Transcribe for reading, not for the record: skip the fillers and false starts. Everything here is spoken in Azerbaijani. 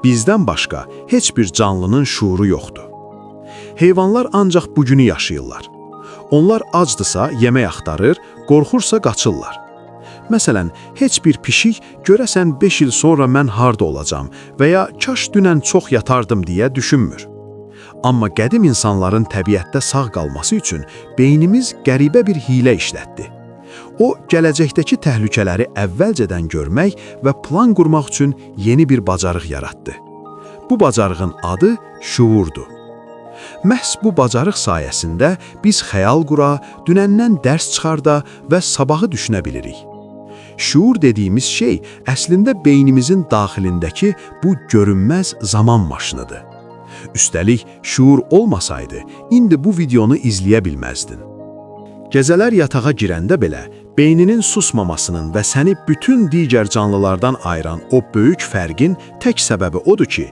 bizdən başqa heç bir canlının şuuru yoxdur. Heyvanlar ancaq bugünü yaşayırlar. Onlar acdısa yemək axtarır, qorxursa qaçırlar. Məsələn, heç bir pişik görəsən 5 il sonra mən harda olacam və ya kaş dünən çox yatardım deyə düşünmür. Amma qədim insanların təbiətdə sağ qalması üçün beynimiz qəribə bir hiylə işlətdi. O, gələcəkdəki təhlükələri əvvəlcədən görmək və plan qurmaq üçün yeni bir bacarıq yaratdı. Bu bacarığın adı şuurdur. Məhz bu bacarıq sayəsində biz xəyal qura, dünəndən dərs çıxarda və sabahı düşünə bilirik. Şuur dediyimiz şey əslində beynimizin daxilindəki bu görünməz zaman maşınıdır. Üstəlik, şuur olmasaydı, indi bu videonu izləyə bilməzdin. Gecələr yatağa girəndə belə, beyninin susmamasının və səni bütün digər canlılardan ayıran o böyük fərqin tək səbəbi odur ki,